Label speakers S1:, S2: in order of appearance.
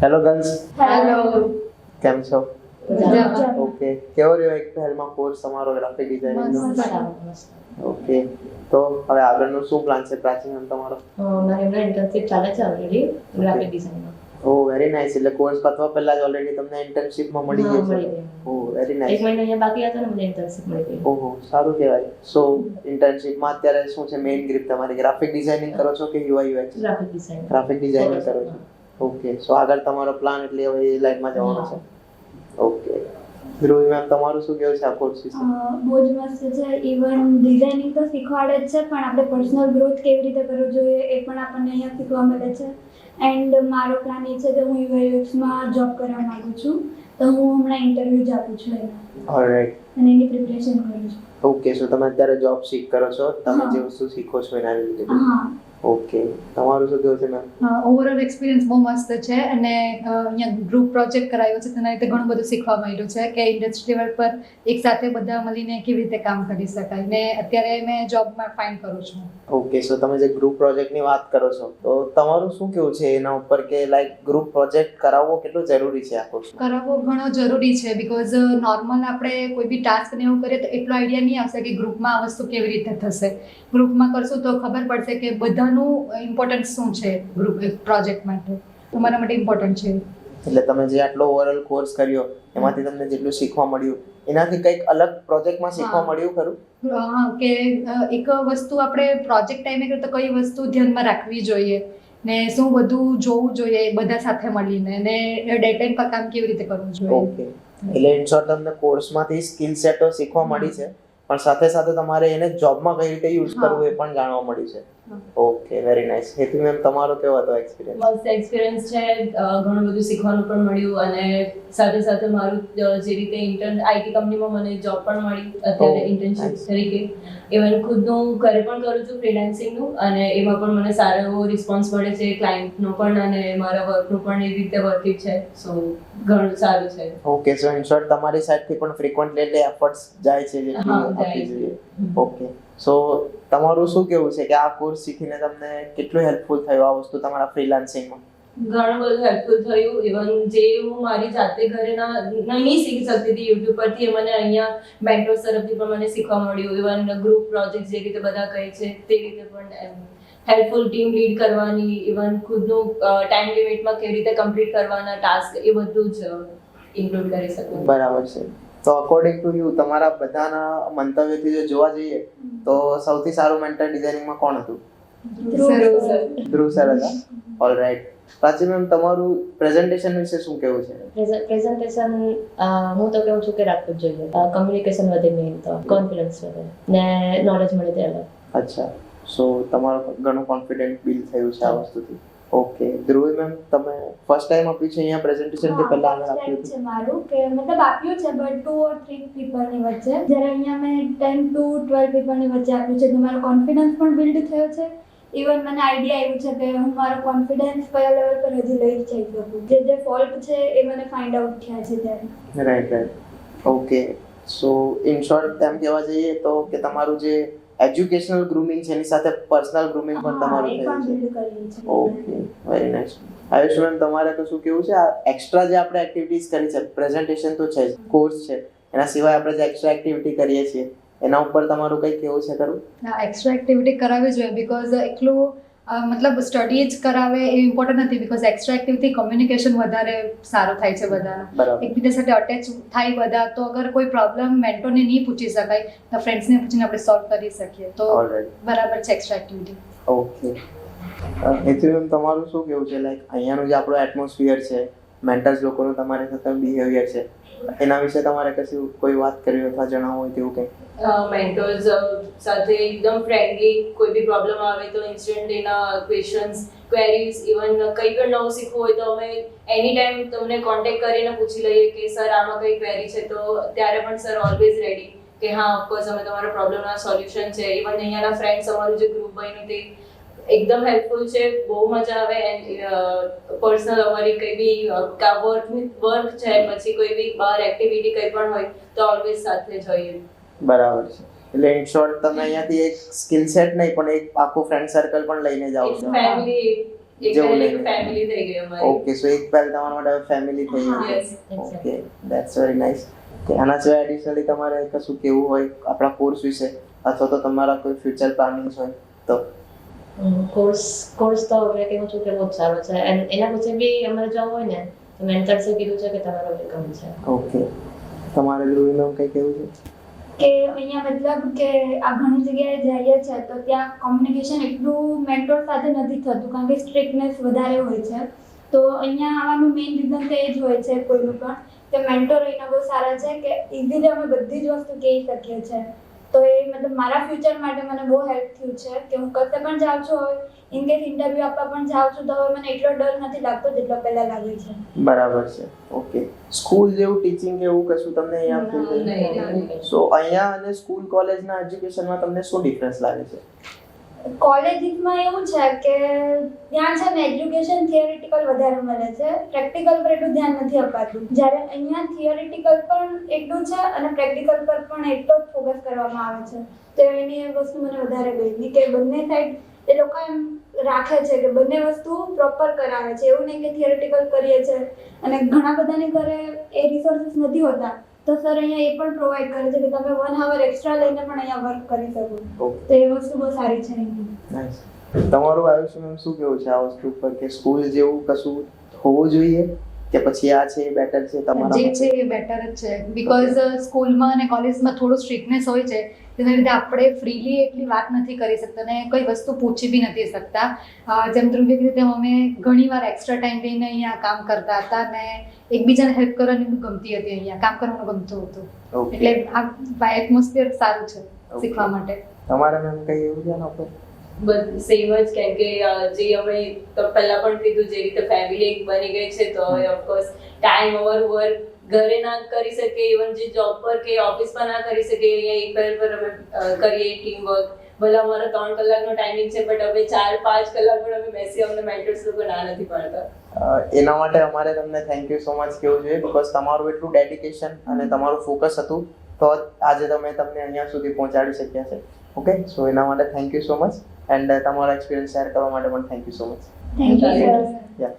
S1: Hello girls,
S2: hello.
S1: કેમ છો?
S2: મજામાં.
S1: ઓકે, કેવો રહ્યો એક પહેલમાં કોર્સ તમારો ગ્રાફિક ડિઝાઇનિંગનો?
S2: મસ્ત.
S1: ઓકે, તો હવે આગળનો શું પ્લાન છે પ્રાચી મેમ તમારો?
S2: મારી હમણાં ઇન્ટર્નશિપ ચાલે છે ઓલરેડી ગ્રાફિક ડિઝાઇનમાં.
S1: ઓ વેરી નાઇસ. એટલે કોર્સ પતવા પહેલા જ ઓલરેડી તમને ઇન્ટર્નશિપમાં મળી ગઈ છે? ઓ વેરી
S2: એક
S1: નાઇસ.
S2: મહિનો અહીંયા બાકી હતો ને મને ઇન્ટર્નશિપ મળી ગઈ.
S1: ઓહો, સારું કહેવાય. સો ઇન્ટર્નશિપમાં અત્યારે શું છે મેઇન ગ્રીપ તમારી? ગ્રાફિક ડિઝાઇનિંગ કરો છો કે UI UX?
S2: Graphic design.
S1: Graphic designing કરો છો. ઓકે, સો આગળ તમારો પ્લાન એટલે હવે એ લાઈનમાં જવાનો છે. ઓકે, ધ્રુવી મેમ તમારું શું કહેવું છે આ કોર્સ વિશે?
S3: બહુ જ મસ્ત છે. ઇવન ડિઝાઇનિંગ તો શીખવાડે જ છે, પણ આપણે પર્સનલ ગ્રોથ કેવી રીતે કરવો જોઈએ એ પણ આપણને અહીંયા શીખવા મળે છે. એન્ડ મારો પ્લાન એ છે કે હું UI UX માં જોબ કરવા માંગુ છું, તો હું હમણાં ઇન્ટરવ્યૂ જ આપું છું એના
S1: ઓલરાઈટ.
S3: અને એની પ્રિપરેશન કરું છું.
S1: ઓકે, સો તમે અત્યારે જોબ શીખ કરો છો, તમે
S3: હા.
S1: જે વસ્તુ શીખો છો એના રિલેટેડ.
S3: હા.
S1: ઓકે, તમારું શું કહેવું છે મેમ?
S4: ઓવરઓલ એક્સપિરિયન્સ બહુ મસ્ત છે અને અહીંયા ગ્રુપ પ્રોજેક્ટ કરાયો છે તેના લીધે ઘણું બધું શીખવા મળ્યું છે કે ઇન્ડસ્ટ્રી લેવલ પર એક સાથે બધા મળીને કેવી રીતે કામ કરી શકાય ને અત્યારે મેં જોબમાં ફાઇન્ડ કરું છું.
S1: ઓકે, સો તમે જે ગ્રુપ પ્રોજેક્ટની વાત કરો છો તો તમારું શું કહેવું છે એના ઉપર કે લાઈક ગ્રુપ પ્રોજેક્ટ કરાવવો કેટલું જરૂરી છે આ કોર્સમાં?
S4: કરાવવો ઘણો જરૂરી છે બિકોઝ નોર્મલ આપણે કોઈ બી ટાસ્ક ને એવું કરીએ તો એટલો આઈડિયા નહીં આવશે કે ગ્રુપમાં આ વસ્તુ કેવી રીતે થશે. ગ્રુપમાં કરશું તો ખબર પડશે કે બધાનું ઇમ્પોર્ટન્સ શું છે ગ્રુપ પ્રોજેક્ટ માટે. તમારા માટે ઇમ્પોર્ટન્ટ છે.
S1: એટલે તમે જે આટલો ઓવરઓલ કોર્સ કર્યો એમાંથી તમને જેટલું શીખવા મળ્યું એનાથી કંઈક અલગ પ્રોજેક્ટમાં શીખવા
S4: હા.
S1: મળ્યું ખરું?
S4: હા કે એક વસ્તુ આપણે પ્રોજેક્ટ ટાઈમે કરીએ તો કઈ વસ્તુ ધ્યાનમાં રાખવી જોઈએ ને શું બધું જોવું જોઈએ બધા સાથે મળીને ને ડેડલાઈન પર કામ કેવી રીતે કરવું જોઈએ.
S1: ઓકે, એટલે ઇન શોર્ટ તમને કોર્સમાંથી સ્કિલ સેટો શીખવા મળી છે, પણ સાથે સાથે તમારે એને જોબમાં કઈ રીતે યુઝ કરવું એ પણ જાણવા મળ્યું છે. Okay, very nice. હેતુ મેમ તમારો કેવો હતો એક્સપિરિયન્સ?
S2: મસ્ત એક્સપિરિયન્સ છે. ઘણું બધું શીખવાનું પણ મળ્યું અને સાથે સાથે મારું જે રીતે આઈટી કંપનીમાં મને જોબ પણ મળી અત્યારે
S1: Oh,
S2: ઇન્ટર્નશિપ
S1: nice.
S2: તરીકે. ઇવન ખુદનું ઘરે પણ કરું છું ફ્રીલાન્સિંગનું અને એમાં પણ મને સારો એવો રિસ્પોન્સ મળે છે ક્લાયન્ટનો પણ અને મારા વર્કનું પણ એવી રીતે વર્કિંગ છે. સો ઘણું સારું છે.
S1: ઓકે, સો ઇન શોર્ટ તમારી સાઈડથી પણ ફ્રીક્વન્ટલી એટલે એફર્ટ્સ જાય છે જેટલી
S2: હા, જાય
S1: આપવી
S2: છે.
S1: જોઈએ. ઓકે, સો તમારું શું કેવું છે કે આ કોર્સ શીખીને તમને કેટલું હેલ્પફુલ થયું આ વસ્તુ તમારા ફ્રીલાન્સિંગમાં?
S2: ઘણું બધું હેલ્પફુલ થયું. ઇવન જે હું મારી જાતે ઘરે નહીં શીખી શકતી હતી યુટ્યુબ પરથી, એ મને અહીંયા મેન્ટર્સ તરફથી પણ મને શીખવા મળ્યું. ઇવન ગ્રુપ પ્રોજેક્ટ જે રીતે બધા કહે છે તે રીતે પણ હેલ્પફુલ. ટીમ લીડ કરવાની, ઇવન ખુદનું ટાઈમ લિમિટમાં કેવી રીતે કમ્પ્લીટ કરવાના ટાસ્ક, એ બધું જ ઇન્ક્લુડ કરી શકું.
S1: બરાબર છે. તો અકોર્ડિંગ ટુ યુ તમારા બધાના મંતવ્યથી જો જોવા જઈએ તો સૌથી સારું મેન્ટર ડિઝાઇનિંગમાં કોણ હતું? ધ્રુવ સર હતા. ઓલરાઈટ. પ્રાચી મેમ તમારું પ્રેઝન્ટેશન વિશે શું કહેવું છે?
S2: પ્રેઝન્ટેશન હું તો કહું છું કે રાખવું જ જોઈએ. કમ્યુનિકેશન વધે, મેઇન તો કોન્ફિડન્સ વધે ને નોલેજ મળે તે અલગ.
S1: અચ્છા, સો તમારો ઘણું કોન્ફિડન્ટ બિલ્ડ થયું છે આ વસ્તુથી. ઓકે, ધ્રુવી મેમ તમે ફર્સ્ટ ટાઈમ આપ્યું છે અહીંયા પ્રેઝન્ટેશન કે પહેલા આગળ આપ્યું
S3: છે
S1: હતું?
S3: મારું કે મતલબ આપ્યું છે બટ 2 or 3 પીપલની વચ્ચે, જ્યારે અહીંયા મેં 10 to 12 પીપલની વચ્ચે આપ્યું છે તો મારો કોન્ફિડન્સ પણ બિલ્ડ થયો છે. ઇવન મને આઈડિયા આવ્યું છે કે હું મારો કોન્ફિડન્સ કયા લેવલ પર હજી લઈ જઈ શકું. જે ફોલ્ટ છે એ મને ફાઇન્ડ આઉટ થયા છે ત્યારે.
S1: Right right. Okay, so in short એમ કહેવા જઈએ તો કે તમારું જે એજ્યુકેશનલ ગ્રુમિંગ છે એની સાથે પર્સનલ ગ્રુમિંગ પણ તમારું
S3: એ
S1: થયું
S3: પણ
S1: છે.
S3: બિલ્ડ કર્યું છે.
S1: Okay, very nice. Ayush ma'am તમારે તો શું કેવું છે આ એક્સ્ટ્રા જે આપણે એક્ટિવિટીઝ કરી છે, પ્રેઝન્ટેશન તો છે જ, કોર્સ છે, એના સિવાય આપણે જે એક્સ્ટ્રા એક્ટિવિટી કરીએ છીએ એના ઉપર તમારું કંઈ કેવું છે ખરું?
S4: એક્સ્ટ્રા એક્ટિવિટી કરાવવી જોઈએ બિકોઝ એકલું મતલબ સ્ટડી જ કરાવે એ ઇમ્પોર્ટન્ટ નથી બિકોઝ એક્સ્ટ્રા એક્ટિવિટી કમ્યુનિકેશન વધારે સારું થાય છે બધાનું.
S1: બરાબર.
S4: એકબીજા સાથે અટેચ થાય બધા તો અગર કોઈ પ્રોબ્લેમ મેન્ટોરને નહીં પૂછી શકાય તો ફ્રેન્ડ્સને પૂછીને આપણે સોલ્વ કરી શકીએ તો
S1: ઓલરાઈટ.
S4: બરાબર છે એક્સ્ટ્રા એક્ટિવિટી.
S1: ઓકે, હેતુ મેમ તમારું શું કેવું છે લાઈક અહીંયાનું જે આપણું એટમોસ્ફિયર છે, મેન્ટર્સ લોકોનું તમારી સાથે બિહેવિયર છે, એના વિશે તમારે કશું કોઈ વાત કરવી અથવા જણાવવું હોય તેવું કંઈ?
S2: મેન્ટર્સ સાથે એકદમ ફ્રેન્ડલી, કોઈ બી પ્રોબ્લેમ આવે તો ઇન્સ્ટન્ટ એના ક્વેશ્ચન્સ, ક્વેરીઝ, ઇવન કંઈ પણ નવું શીખવું હોય તો અમે એની ટાઈમ તમને કોન્ટેક્ટ કરીને પૂછી લઈએ કે સર આમાં કઈ ક્વેરી છે, તો ત્યારે પણ સર ઓલવેઝ રેડી કે હા ઓફકોર્સ અમે તમારા પ્રોબ્લેમના સોલ્યુશન છે. ઇવન અહીંયાના ફ્રેન્ડ્સ અમારું જે ગ્રુપ બન્યું તે એકદમ હેલ્પફુલ છે. બહુ મજા આવે. એન્ડ પર્સનલ અમારી કંઈ બી વર્ક છે, પછી કોઈ બી બહાર એક્ટિવિટી કંઈ પણ હોય તો ઓલવેઝ સાથે જોઈએ.
S1: બરાબર છે. એટલે ઇન શોર્ટ તમે અહીંયાથી એક સ્કિલ સેટ નહીં પણ એક આખું ફ્રેન્ડ સર્કલ પણ લઈને જાઓ છો.
S2: ફેમિલી એક
S1: જેવું
S2: પહેલા
S1: નહીં.
S2: ફેમિલી થઈ ગઈ અમારી.
S1: ઓકે સો એક પહેલ તમારા માટે ફેમિલી થઈ ગયું છે.
S2: Yes.
S1: Okay that's very nice. કે આના સિવાય એડિશનલી તમારે કશું કેવું હોય આપણા કોર્સ વિશે અથવા તો તમારા કોઈ ફ્યુચર પ્લાનિંગ્સ હોય તો?
S5: કોર્સ તો હવે કેવું છું કે બહુ જ સારો છે અને એના પછી બી અમારે જવું હોય ને તો મેન્ટર્સે કીધું છે કે તમારો વેલકમ છે.
S1: ઓકે તમારે ધ્રુવી મેમ કંઈ કહેવું છે?
S3: કે અહીંયા મતલબ કે આ ઘણી જગ્યાએ જઈએ છે તો ત્યાં કોમ્યુનિકેશન એટલું મેન્ટોર સાથે નથી થતું કારણ કે સ્ટ્રિક્ટનેસ વધારે હોય છે. તો અહીંયા આવવાનું મેઇન રીઝન તો એ જ હોય છે કોઈનું પણ કે મેન્ટોર અહીંના બહુ સારા છે કે ઇઝીલી અમે બધી જ વસ્તુ કહી શકીએ છીએ. તો એ મતલબ મારા ફ્યુચર માટે મને બહુ હેલ્પ થયું છે કે હું કશે પણ જાઉં છું હવે ઇન કેસ ઇન્ટરવ્યૂ આપવા પણ જાઉં છું તો હવે મને એટલો ડર નથી લાગતો જેટલો પહેલાં લાગે છે.
S1: બરાબર છે. ઓકે સ્કૂલ જેવું ટીચિંગ એવું કશું તમને અહીંયા feel થયું?
S2: નહીં.
S1: સો અહીંયા અને સ્કૂલ કોલેજના એજ્યુકેશનમાં તમને શું ડિફરન્સ લાગે છે?
S3: કોલેજીસમાં એવું છે કે ત્યાં છે ને એજ્યુકેશન થિયરિટિકલ વધારે મળે છે, પ્રેક્ટિકલ પર એટલું ધ્યાન નથી અપાતું. જ્યારે અહીંયા થિયરિટિકલ પણ એટલું છે અને પ્રેક્ટિકલ પર પણ એટલો જ ફોકસ કરવામાં આવે છે. તો એની એ વસ્તુ મને વધારે ગમી કે બંને સાઈડ એ લોકો એમ રાખે છે કે બંને વસ્તુ પ્રોપર કરાવે છે. એવું નહીં કે થિયરિટિકલ કરીએ છે અને ઘણા બધાની ઘરે એ રિસોર્સિસ નથી હોતા તો સર અહીંયા એ પણ પ્રોવાઈડ કરે છે કે તમે 1 hour એક્સ્ટ્રા લઈને પણ અહીંયા વર્ક કરી શકો.
S1: ઓકે
S3: તો એ વસ્તુ બહુ સારી છે અહીંયા.
S1: નાઇસ. તમારું આયુષ્ય મેમ શું કેવું છે આ વસ્તુ પર કે સ્કૂલ જેવું કશું હોવું જોઈએ કે પછી આ છે એ બેટર છે તમારા
S4: જે
S1: માટે?
S4: છે એ બેટર જ છે બીકોઝ સ્કૂલમાં અને કોલેજમાં થોડું સ્ટ્રિક્ટનેસ હોય છે તેના લીધે આપણે ફ્રીલી એટલી વાત નથી કરી શકતા અને કોઈ વસ્તુ પૂછી બી નથી શકતા. જેમ ધ્રુવે કીધું તેમ અમે ઘણીવાર એક્સ્ટ્રા ટાઈમ લઈને અહીંયા કામ કરતા હતા અને એકબીજાને હેલ્પ કરવાની બી ગમતી હતી, અહીંયા કામ કરવાનું ગમતું હતું.
S1: ઓકે
S4: એટલે આ એટમોસ્ફિયર સારું છે શીખવા માટે.
S1: તમારે મેમ કઈ એવું છે આના પર?
S2: બસ સેમ જ કેમ કે જે અમે પહેલા પણ કીધું જે રીતે ફેમિલી એક બની ગઈ છે તો હવે ઓફકોર્સ ટાઈમ ઓવર વર્ક ઘરે ના કરી શકે, ઇવન જે જોબ પર કે ઓફિસ પર ના કરી શકે, અહીંયા એક પહેલ પર અમે કરીએ ટીમ વર્ક. ભલે અમારો 3 કલાકનો ટાઈમિંગ છે બટ હવે 4-5 કલાક પણ અમે બેસી અમને મેન્ટર્સ લોકો ના નથી પાડતા.
S1: એના માટે અમારે તમને થેન્ક યુ સો મચ કહેવું જોઈએ બીકોઝ તમારું એટલું ડેડિકેશન અને તમારું ફોકસ હતું તો આજે તમને અહીંયા સુધી પહોંચાડી શક્યા છે. ઓકે સો એના માટે thank you so much and તમારો એક્સપિરિયન્સ શેર કરવા માટે પણ thank you so much.
S3: Thank you sir.
S1: Yeah